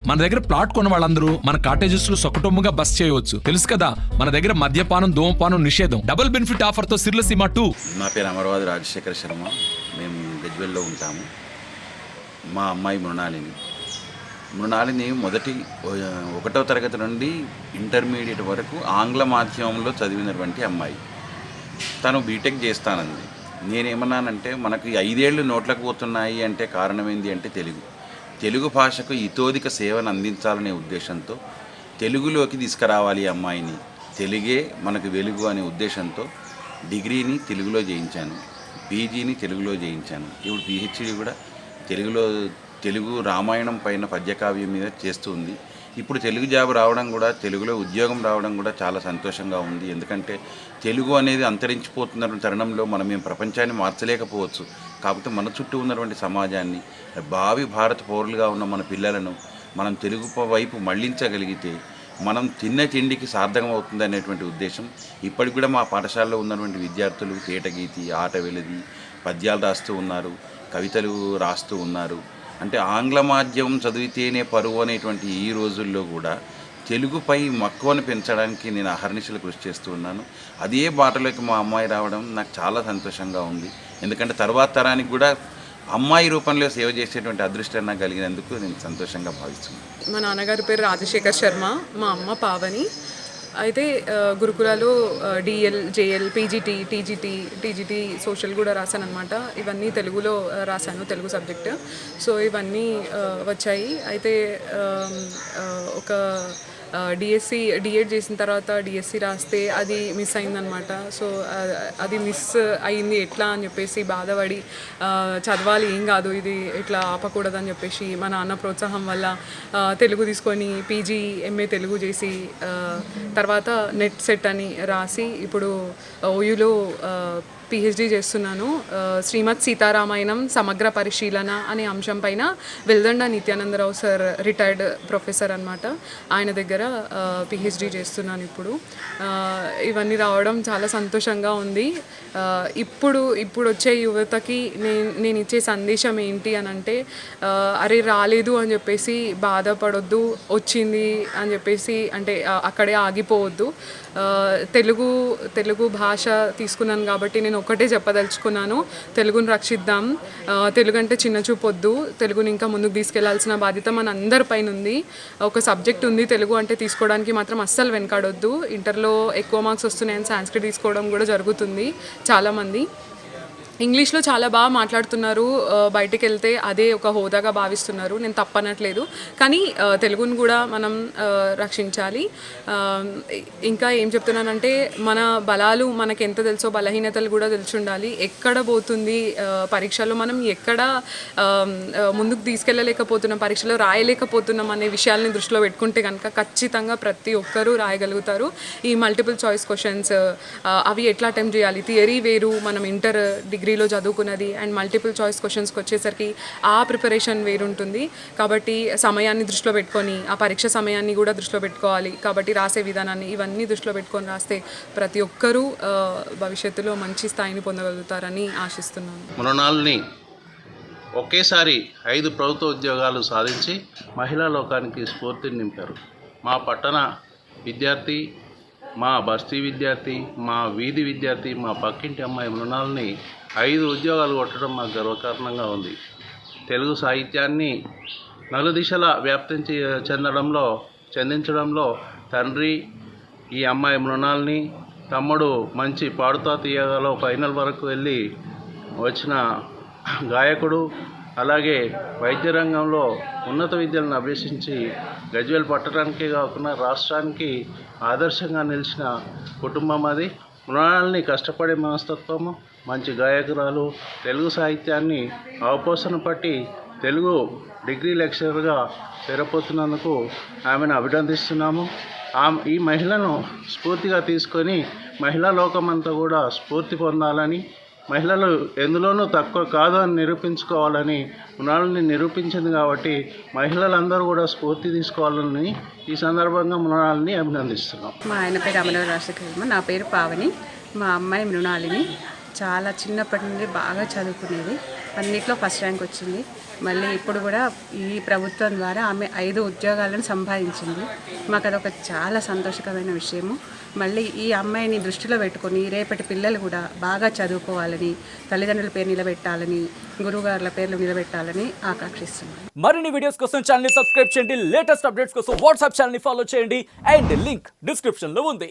మన దగ్గర ప్లాట్ కొన్న వాళ్ళందరూ మన కాటేజెస్ లో సొకటొమ్ముగా బస్ చేయవచ్చు. తెలుసు కదా, మన దగ్గర మద్యపానం ధూమపానం నిషేధం. డబుల్ బెనిఫిట్ ఆఫర్ తో సిర్లసీమ 2. నా పేరు అమరవాది రాజశేఖర శర్మ. మేము గజ్వేల్లో ఉంటాము. మా అమ్మాయి మృణాలిని మొదటి 1వ తరగతి నుండి ఇంటర్మీడియట్ వరకు ఆంగ్ల మాధ్యమంలో చదివినటువంటి అమ్మాయి. తను బీటెక్ చేస్తానంది. నేనేమన్నానంటే, మనకు 5 ఏళ్ళు నోట్లకు పోతున్నాయి అంటే కారణం ఏంటి అంటే తెలుగు భాషకు ఇతోధిక సేవను అందించాలనే ఉద్దేశంతో తెలుగులోకి తీసుకురావాలి అమ్మాయిని, తెలుగే మనకు వెలుగు అనే ఉద్దేశంతో డిగ్రీని తెలుగులో చేయించాను, పీజీని తెలుగులో చేయించాను. ఇప్పుడు పిహెచ్డీ కూడా తెలుగు రామాయణం పైన పద్యకావ్యం మీద చేస్తూ ఉంది. ఇప్పుడు తెలుగు జాబ్ రావడం కూడా, తెలుగులో ఉద్యోగం రావడం కూడా చాలా సంతోషంగా ఉంది. ఎందుకంటే తెలుగు అనేది అంతరించిపోతున్న తరుణంలో మనం ప్రపంచాన్ని మార్చలేకపోవచ్చు. కాకపోతే మన చుట్టూ ఉన్నటువంటి సమాజాన్ని, భావి భారత పౌరులుగా ఉన్న మన పిల్లలను మనం తెలుగు వైపు మళ్లించగలిగితే మనం తిన్న తిండికి సార్థకం అవుతుంది అనేటువంటి ఉద్దేశం. ఇప్పటికి కూడా మా పాఠశాలలో ఉన్నటువంటి విద్యార్థులు తేటగీతి, ఆట వెలిది, పద్యాలు రాస్తూ ఉన్నారు, కవితలు రాస్తూ ఉన్నారు. అంటే ఆంగ్ల మాధ్యమం చదివితేనే పరువు అనేటువంటి ఈ రోజుల్లో కూడా తెలుగుపై మక్కువను పెంచడానికి నేను అహర్నిశలు కృషి చేస్తూ ఉన్నాను. అదే బాటలోకి మా అమ్మాయి రావడం నాకు చాలా సంతోషంగా ఉంది. ఎందుకంటే తర్వాత తరానికి కూడా అమ్మాయి రూపంలో సేవ చేసేటువంటి అదృష్టం నాకు కలిగినందుకు నేను సంతోషంగా భావిస్తున్నాను. మా నాన్నగారి పేరు రాజశేఖర్ శర్మ, మా అమ్మ పావని. అయితే గురుకులాలో DL, JL, PGT, TGT social కూడా రాశాను అనమాట. ఇవన్నీ తెలుగులో రాశాను, తెలుగు సబ్జెక్ట్. సో ఇవన్నీ వచ్చాయి. అయితే ఒక డిఎడ్ చేసిన తర్వాత డిఎస్సి రాస్తే అది మిస్ అయిందనమాట. సో అది మిస్ అయింది ఎట్లా అని చెప్పేసి బాధపడి, చదవాలి, ఏం కాదు, ఇది ఇట్లా ఆపకూడదని చెప్పేసి మా నాన్న ప్రోత్సాహం వల్ల తెలుగు తీసుకొని పీజీ, ఎంఏ తెలుగు చేసి తర్వాత నెట్ సెట్ అని రాసి ఇప్పుడు ఓయూలో పిహెచ్డి చేస్తున్నాను. శ్రీమద్ సీతారామాయణం సమగ్ర పరిశీలన అనే అంశం పైన Veldanda Nityananda Rao sir retired professor అనమాట, ఆయన దగ్గర పిహెచ్డి చేస్తున్నాను ఇప్పుడు. ఇవన్నీ రావడం చాలా సంతోషంగా ఉంది. ఇప్పుడు వచ్చే యువతకి నేను ఇచ్చే సందేశం ఏంటి అని అంటే, అరే రాలేదు అని చెప్పేసి బాధపడొద్దు, వచ్చింది అని చెప్పేసి అంటే అక్కడే ఆగిపోవద్దు. తెలుగు భాష తీసుకున్నాను కాబట్టి నేను ఒకటే చెప్పదలుచుకున్నాను, తెలుగుని రక్షిద్దాం. తెలుగు అంటే చిన్న చూపొద్దు. తెలుగుని ఇంకా ముందుకు తీసుకెళ్లాల్సిన బాధ్యత మన అందరిపైన ఉంది. ఒక సబ్జెక్ట్ ఉంది తెలుగు అంటే, తీసుకోవడానికి మాత్రం అస్సలు వెనకాడొద్దు. ఇంటర్లో ఎక్కువ మార్క్స్ వస్తున్నాయని సాంస్క్రిట్ తీసుకోవడం కూడా జరుగుతుంది చాలామంది. ఇంగ్లీష్లో చాలా బాగా మాట్లాడుతున్నారు, బయటికి వెళ్తే అదే ఒక హోదాగా భావిస్తున్నారు. నేను తప్పనట్లేదు, కానీ తెలుగును కూడా మనం రక్షించాలి. ఇంకా ఏం చెప్తున్నానంటే, మన బలాలు మనకు ఎంత తెలుసో బలహీనతలు కూడా తెలిసి ఉండాలి. ఎక్కడ పోతుంది పరీక్షలో, మనం ఎక్కడ ముందుకు తీసుకెళ్ళలేకపోతున్నాం, పరీక్షలో రాయలేకపోతున్నాం అనే విషయాల్ని దృష్టిలో పెట్టుకుంటే కనుక ఖచ్చితంగా ప్రతి ఒక్కరూ రాయగలుగుతారు. ఈ మల్టిపుల్ చాయిస్ క్వశ్చన్స్ అవి ఎట్లా అటెంప్ట్ చేయాలి, థియరీ వేరు, మనం ఇంటర్ డిగ్రీలో చదువుకున్నది, అండ్ మల్టిపుల్ చాయిస్ క్వశ్చన్స్కి వచ్చేసరికి ఆ ప్రిపరేషన్ వేరుంటుంది. కాబట్టి సమయాన్ని దృష్టిలో పెట్టుకొని, ఆ పరీక్ష సమయాన్ని కూడా దృష్టిలో పెట్టుకోవాలి. కాబట్టి రాసే విధానాన్ని ఇవన్నీ దృష్టిలో పెట్టుకొని రాస్తే ప్రతి ఒక్కరూ భవిష్యత్తులో మంచి స్థాయిని పొందగలుగుతారని ఆశిస్తున్నాను. మృణాలిని ఒకేసారి 5 ప్రభుత్వ ఉద్యోగాలు సాధించి మహిళా లోకానికి స్ఫూర్తిని నింపారు. మా పట్టణ విద్యార్థి, మా బస్తీ విద్యార్థి, మా వీధి విద్యార్థి, మా పక్కింటి అమ్మాయి మృణాలిని 5 ఉద్యోగాలు కొట్టడం మాకు గర్వకారణంగా ఉంది. తెలుగు సాహిత్యాన్ని నలుదిశలా చెందించడంలో తండ్రి ఈ అమ్మాయి మృణాలిని, తమ్ముడు మంచి పాడుతా తీయగలో ఫైనల్ వరకు వెళ్ళి వచ్చిన గాయకుడు, అలాగే వైద్య రంగంలో ఉన్నత విద్యలను అభ్యసించి గజ్వేల్ పట్టణానికే కాకుండా రాష్ట్రానికి ఆదర్శంగా నిలిచిన కుటుంబం అది. మృణాలిని కష్టపడే మనస్తత్వము, మంచి గాయకురాలు, తెలుగు సాహిత్యాన్ని అవపోసన పట్టి తెలుగు డిగ్రీ లెక్చరర్గా స్థిరపోతున్నందుకు ఆమెను అభినందిస్తున్నాము. ఈ మహిళను స్ఫూర్తిగా తీసుకొని మహిళా లోకమంతా కూడా స్ఫూర్తి పొందాలని, మహిళలు ఎందులోనూ తక్కువ కాదు అని నిరూపించుకోవాలని మృణాలిని నిరూపించింది. కాబట్టి మహిళలందరూ కూడా స్ఫూర్తి తీసుకోవాలని ఈ సందర్భంగా మృణాలిని అభినందిస్తున్నాం. మా ఆయన పేరు అమరవాది రాజశేఖర్, నా పేరు పావని. మా అమ్మాయి మృణాలిని చాలా చిన్నప్పటి నుండి బాగా చదువుకునేది. అన్నిట్లో ఫస్ట్ ర్యాంక్ వచ్చింది. మళ్ళీ ఇప్పుడు కూడా ఈ ప్రభుత్వం ద్వారా ఆమె 5 ఉద్యోగాలను సంపాదించింది. మాకు అదొక చాలా సంతోషకరమైన విషయము. మళ్ళీ ఈ అమ్మాయిని దృష్టిలో పెట్టుకొని రేపటి పిల్లలు కూడా బాగా చదువుకోవాలని, తల్లిదండ్రుల పేరు నిలబెట్టాలని, గురువుగారుల పేర్లు నిలబెట్టాలని ఆకాంక్షిస్తున్నాను. మరిన్ని వీడియోస్ కోసం ఛానల్ ని సబ్స్క్రైబ్ చేయండి. లేటెస్ట్ అప్డేట్స్ కోసం వాట్సాప్ ఛానల్ ని ఫాలో చేయండి. అండ్ లింక్ డిస్క్రిప్షన్ లో ఉంది.